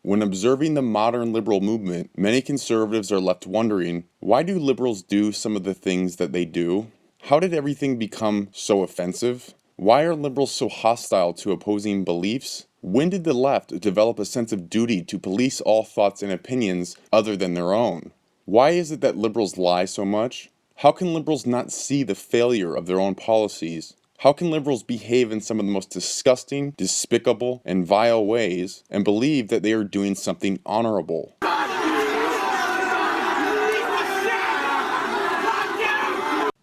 When observing the modern liberal movement, many conservatives are left wondering, why do liberals do some of the things that they do? How did everything become so offensive? Why are liberals so hostile to opposing beliefs? When did the left develop a sense of duty to police all thoughts and opinions other than their own? Why is it that liberals lie so much? How can liberals not see the failure of their own policies? How can liberals behave in some of the most disgusting, despicable, and vile ways and believe that they are doing something honorable?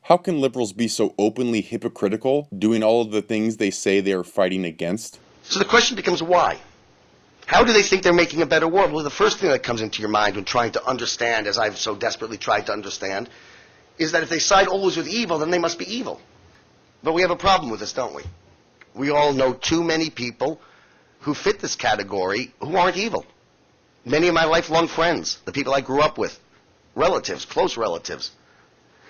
How can liberals be so openly hypocritical, doing all of the things they say they are fighting against? So the question becomes why? How do they think they're making a better world? Well, the first thing that comes into your mind when trying to understand, as I've so desperately tried to understand, is that if they side always with evil, then they must be evil. But we have a problem with this, don't we? We all know too many people who fit this category who aren't evil. Many of my lifelong friends, the people I grew up with, relatives, close relatives.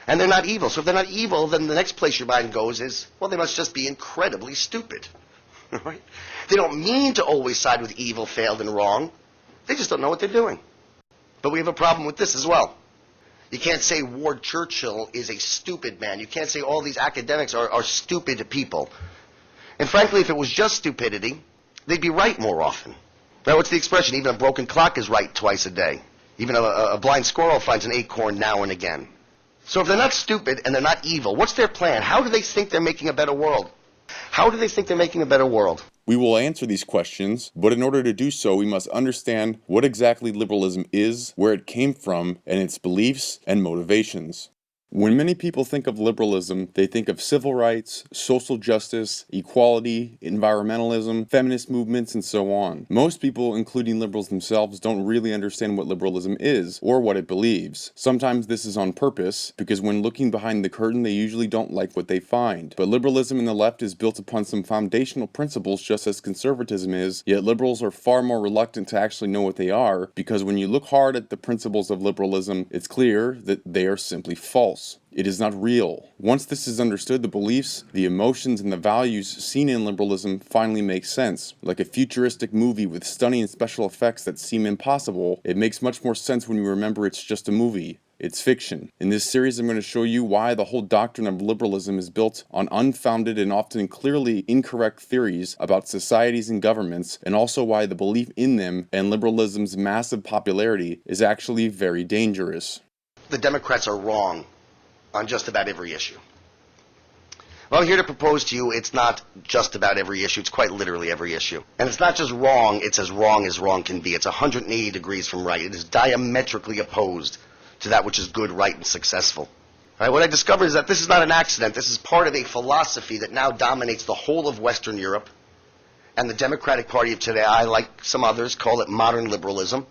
And they're not evil. So if they're not evil, then the next place your mind goes is, well, they must just be incredibly stupid. Right? They don't mean to always side with evil, failed, and wrong. They just don't know what they're doing. But we have a problem with this as well. You can't say Ward Churchill is a stupid man. You can't say all these academics are stupid people. And frankly, if it was just stupidity, they'd be right more often. Now, what's the expression? Even a broken clock is right twice a day. Even a blind squirrel finds an acorn now and again. So if they're not stupid and they're not evil, what's their plan? How do they think they're making a better world? How do they think they're making a better world? We will answer these questions, but in order to do so, we must understand what exactly liberalism is, where it came from, and its beliefs and motivations. When many people think of liberalism, they think of civil rights, social justice, equality, environmentalism, feminist movements, and so on. Most people, including liberals themselves, don't really understand what liberalism is or what it believes. Sometimes this is on purpose, because when looking behind the curtain, they usually don't like what they find. But liberalism in the left is built upon some foundational principles just as conservatism is, yet liberals are far more reluctant to actually know what they are, because when you look hard at the principles of liberalism, it's clear that they are simply false. It is not real. Once this is understood, the beliefs, the emotions, and the values seen in liberalism finally make sense. Like a futuristic movie with stunning special effects that seem impossible, it makes much more sense when you remember it's just a movie. It's fiction. In this series, I'm going to show you why the whole doctrine of liberalism is built on unfounded and often clearly incorrect theories about societies and governments, and also why the belief in them and liberalism's massive popularity is actually very dangerous. The Democrats are wrong on just about every issue. Well, I'm here to propose to you it's not just about every issue, it's quite literally every issue. And it's not just wrong, it's as wrong can be. It's 180 degrees from right. It is diametrically opposed to that which is good, right, and successful. All right, what I discovered is that this is not an accident. This is part of a philosophy that now dominates the whole of Western Europe. And the Democratic Party of today, I, like some others, call it modern liberalism.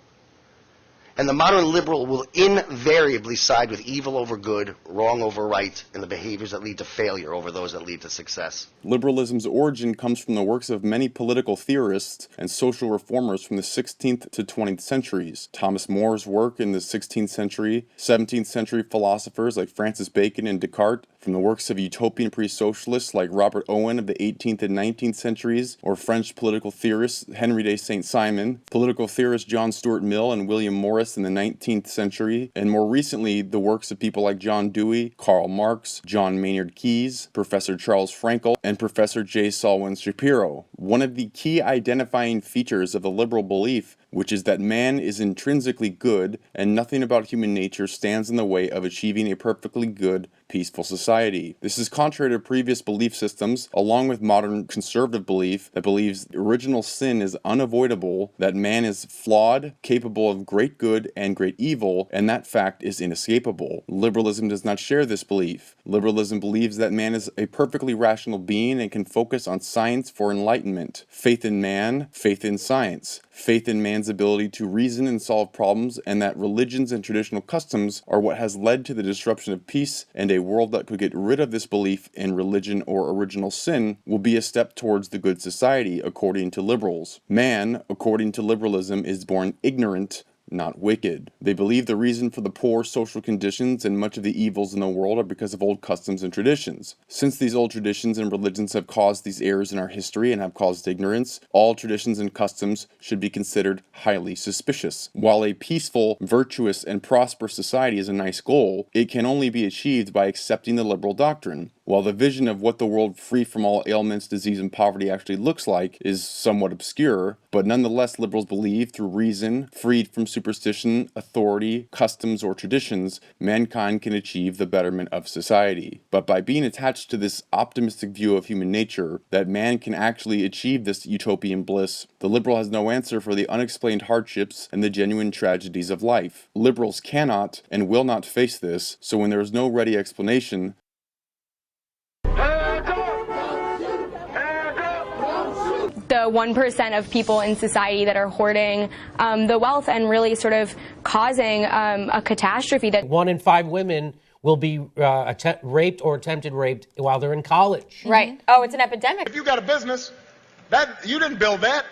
And the modern liberal will invariably side with evil over good, wrong over right, and the behaviors that lead to failure over those that lead to success. Liberalism's origin comes from the works of many political theorists and social reformers from the 16th to 20th centuries. Thomas More's work in the 16th century, 17th century philosophers like Francis Bacon and Descartes, from the works of utopian pre-socialists like Robert Owen of the 18th and 19th centuries, or French political theorists Henry de Saint-Simon, political theorist John Stuart Mill and William Morris in the 19th century, and more recently the works of people like John Dewey, Karl Marx, John Maynard Keynes, Professor Charles Frankel, and Professor J. Selwyn Shapiro. One of the key identifying features of the liberal belief, which is that man is intrinsically good and nothing about human nature stands in the way of achieving a perfectly good, peaceful society. This is contrary to previous belief systems, along with modern conservative belief that believes original sin is unavoidable, that man is flawed, capable of great good and great evil, and that fact is inescapable. Liberalism does not share this belief. Liberalism believes that man is a perfectly rational being and can focus on science for enlightenment. Faith in man, faith in science. Faith in man's ability to reason and solve problems, and that religions and traditional customs are what has led to the disruption of peace, and a world that could get rid of this belief in religion or original sin will be a step towards the good society, according to liberals. Man, according to liberalism, is born ignorant, not wicked. They believe the reason for the poor social conditions and much of the evils in the world are because of old customs and traditions. Since these old traditions and religions have caused these errors in our history and have caused ignorance, all traditions and customs should be considered highly suspicious. While a peaceful, virtuous, and prosperous society is a nice goal, it can only be achieved by accepting the liberal doctrine. While the vision of what the world free from all ailments, disease, and poverty actually looks like is somewhat obscure, but nonetheless liberals believe through reason, freed from superstition, authority, customs, or traditions, mankind can achieve the betterment of society. But by being attached to this optimistic view of human nature, that man can actually achieve this utopian bliss, the liberal has no answer for the unexplained hardships and the genuine tragedies of life. Liberals cannot and will not face this, so when there is no ready explanation, the 1% of people in society that are hoarding the wealth and really sort of causing a catastrophe. That 1 in 5 women will be raped or attempted raped while they're in college. Right. Oh, it's an epidemic. If you got a business, that you didn't build that.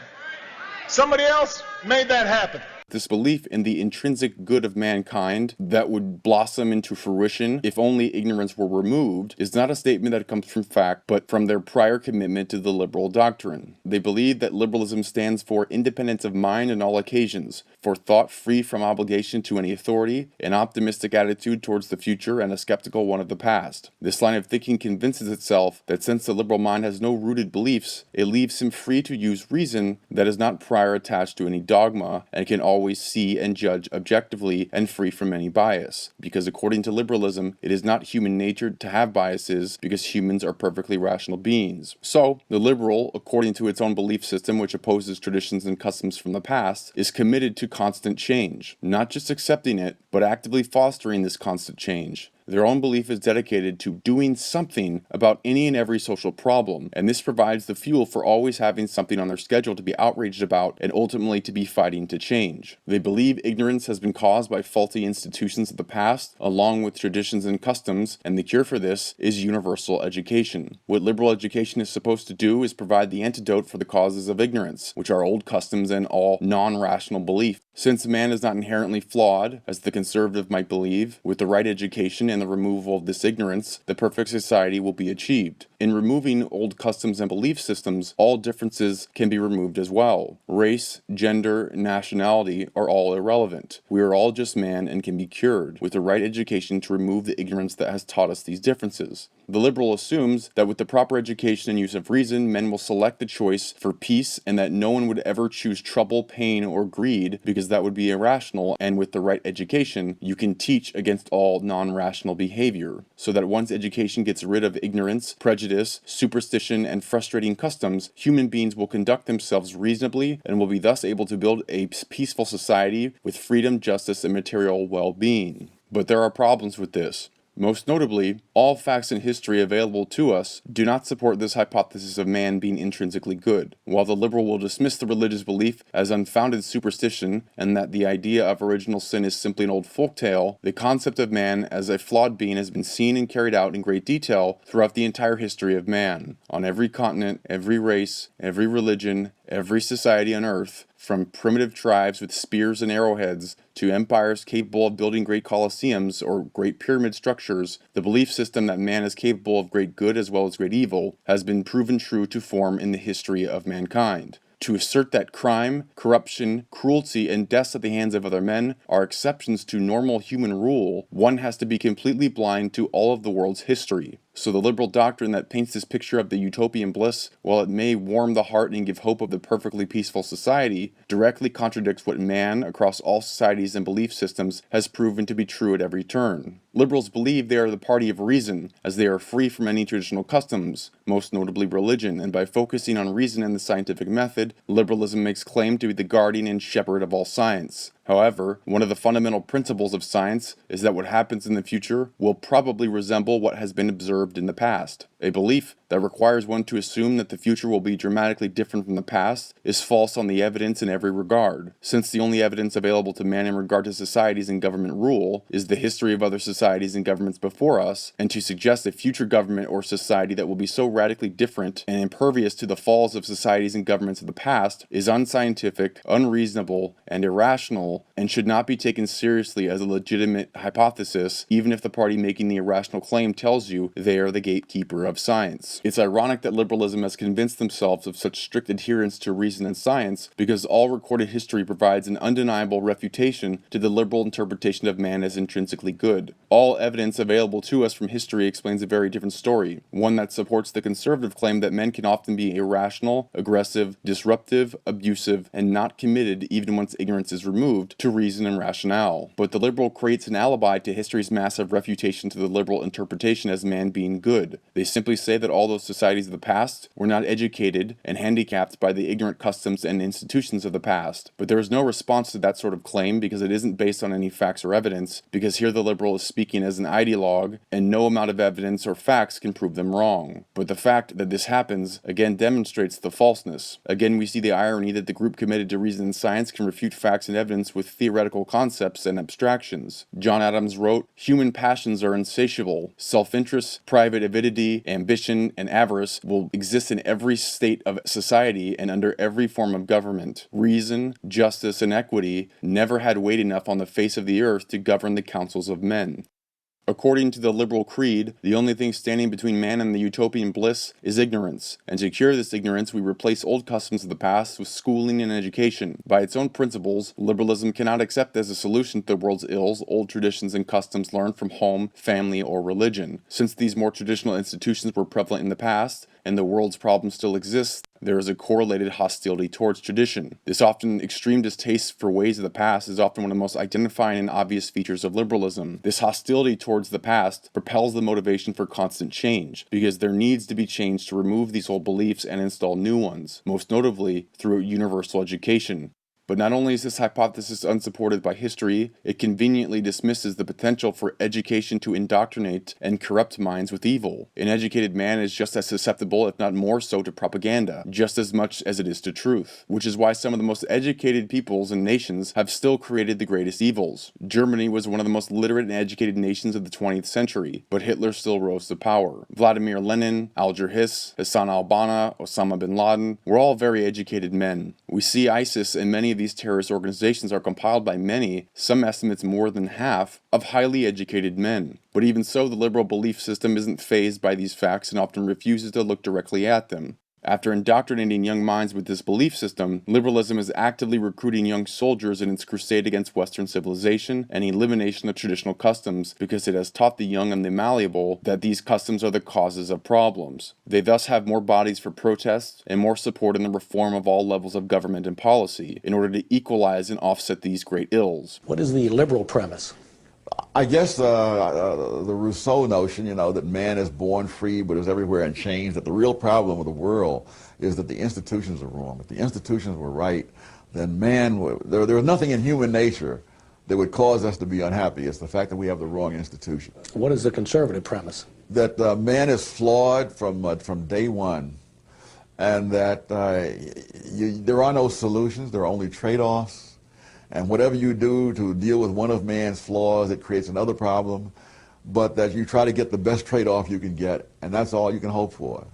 Somebody else made that happen. This belief in the intrinsic good of mankind that would blossom into fruition if only ignorance were removed is not a statement that comes from fact, but from their prior commitment to the liberal doctrine. They believe that liberalism stands for independence of mind on all occasions, for thought free from obligation to any authority, an optimistic attitude towards the future, and a skeptical one of the past. This line of thinking convinces itself that since the liberal mind has no rooted beliefs, it leaves him free to use reason that is not prior attached to any dogma and can always see and judge objectively and free from any bias. Because according to liberalism, it is not human nature to have biases because humans are perfectly rational beings. So, the liberal, according to its own belief system which opposes traditions and customs from the past, is committed to constant change, not just accepting it, but actively fostering this constant change. Their own belief is dedicated to doing something about any and every social problem, and this provides the fuel for always having something on their schedule to be outraged about and ultimately to be fighting to change. They believe ignorance has been caused by faulty institutions of the past, along with traditions and customs, and the cure for this is universal education. What liberal education is supposed to do is provide the antidote for the causes of ignorance, which are old customs and all non-rational belief. Since man is not inherently flawed, as the conservative might believe, with the right education and the removal of this ignorance, the perfect society will be achieved. In removing old customs and belief systems, all differences can be removed as well. Race, gender, nationality are all irrelevant. We are all just man and can be cured, with the right education to remove the ignorance that has taught us these differences. The liberal assumes that with the proper education and use of reason, men will select the choice for peace and that no one would ever choose trouble, pain, or greed because that would be irrational, and with the right education, you can teach against all non-rational behavior, so that once education gets rid of ignorance, prejudice, superstition, and frustrating customs, human beings will conduct themselves reasonably and will be thus able to build a peaceful society with freedom, justice, and material well-being. But there are problems with this. Most notably, all facts in history available to us do not support this hypothesis of man being intrinsically good. While the liberal will dismiss the religious belief as unfounded superstition and that the idea of original sin is simply an old folktale, the concept of man as a flawed being has been seen and carried out in great detail throughout the entire history of man. On every continent, every race, every religion, every society on earth, from primitive tribes with spears and arrowheads to empires capable of building great colosseums or great pyramid structures, the belief system that man is capable of great good as well as great evil has been proven true to form in the history of mankind. To assert that crime, corruption, cruelty, and deaths at the hands of other men are exceptions to normal human rule, one has to be completely blind to all of the world's history. So the liberal doctrine that paints this picture of the utopian bliss, while it may warm the heart and give hope of the perfectly peaceful society, directly contradicts what man, across all societies and belief systems, has proven to be true at every turn. Liberals believe they are the party of reason, as they are free from any traditional customs, most notably religion, and by focusing on reason and the scientific method, liberalism makes claim to be the guardian and shepherd of all science. However, one of the fundamental principles of science is that what happens in the future will probably resemble what has been observed in the past. A belief that requires one to assume that the future will be dramatically different from the past is false on the evidence in every regard, since the only evidence available to man in regard to societies and government rule is the history of other societies and governments before us, and to suggest a future government or society that will be so radically different and impervious to the falls of societies and governments of the past is unscientific, unreasonable, and irrational, and should not be taken seriously as a legitimate hypothesis, even if the party making the irrational claim tells you they are the gatekeeper of science. It's ironic that liberalism has convinced themselves of such strict adherence to reason and science, because all recorded history provides an undeniable refutation to the liberal interpretation of man as intrinsically good. All evidence available to us from history explains a very different story, one that supports the conservative claim that men can often be irrational, aggressive, disruptive, abusive, and not committed, even once ignorance is removed, to reason and rationale. But the liberal creates an alibi to history's massive refutation to the liberal interpretation as man being good. They simply say that all those societies of the past were not educated and handicapped by the ignorant customs and institutions of the past. But there is no response to that sort of claim, because it isn't based on any facts or evidence, because here the liberal is speaking as an ideologue, and no amount of evidence or facts can prove them wrong. But the fact that this happens again demonstrates the falseness. Again, we see the irony that the group committed to reason and science can refute facts and evidence with theoretical concepts and abstractions. John Adams wrote, "Human passions are insatiable. Self-interest, private avidity, ambition, and avarice will exist in every state of society and under every form of government. Reason, justice, and equity never had weight enough on the face of the earth to govern the councils of men." According to the liberal creed, the only thing standing between man and the utopian bliss is ignorance, and to cure this ignorance we replace old customs of the past with schooling and education. By its own principles, liberalism cannot accept as a solution to the world's ills old traditions and customs learned from home, family, or religion. Since these more traditional institutions were prevalent in the past, and the world's problems still exist, there is a correlated hostility towards tradition. This often extreme distaste for ways of the past is often one of the most identifying and obvious features of liberalism. This hostility towards the past propels the motivation for constant change, because there needs to be change to remove these old beliefs and install new ones, most notably through universal education. But not only is this hypothesis unsupported by history, it conveniently dismisses the potential for education to indoctrinate and corrupt minds with evil. An educated man is just as susceptible, if not more so, to propaganda, just as much as it is to truth, which is why some of the most educated peoples and nations have still created the greatest evils. Germany was one of the most literate and educated nations of the 20th century, but Hitler still rose to power. Vladimir Lenin, Alger Hiss, Hassan al-Banna, Osama bin Laden were all very educated men. We see ISIS and many of these terrorist organizations are compiled by many, some estimates more than half, of highly educated men. But even so, the liberal belief system isn't fazed by these facts and often refuses to look directly at them. After indoctrinating young minds with this belief system, liberalism is actively recruiting young soldiers in its crusade against Western civilization and elimination of traditional customs, because it has taught the young and the malleable that these customs are the causes of problems. They thus have more bodies for protest and more support in the reform of all levels of government and policy, in order to equalize and offset these great ills. What is the liberal premise? I guess the Rousseau notion, that man is born free but is everywhere in chains, that the real problem of the world is that the institutions are wrong. If the institutions were right, then there was nothing in human nature that would cause us to be unhappy. It's the fact that we have the wrong institution. What is the conservative premise? That man is flawed from day one, and that there are no solutions, there are only trade-offs. And whatever you do to deal with one of man's flaws, it creates another problem, but that you try to get the best trade-off you can get, and that's all you can hope for.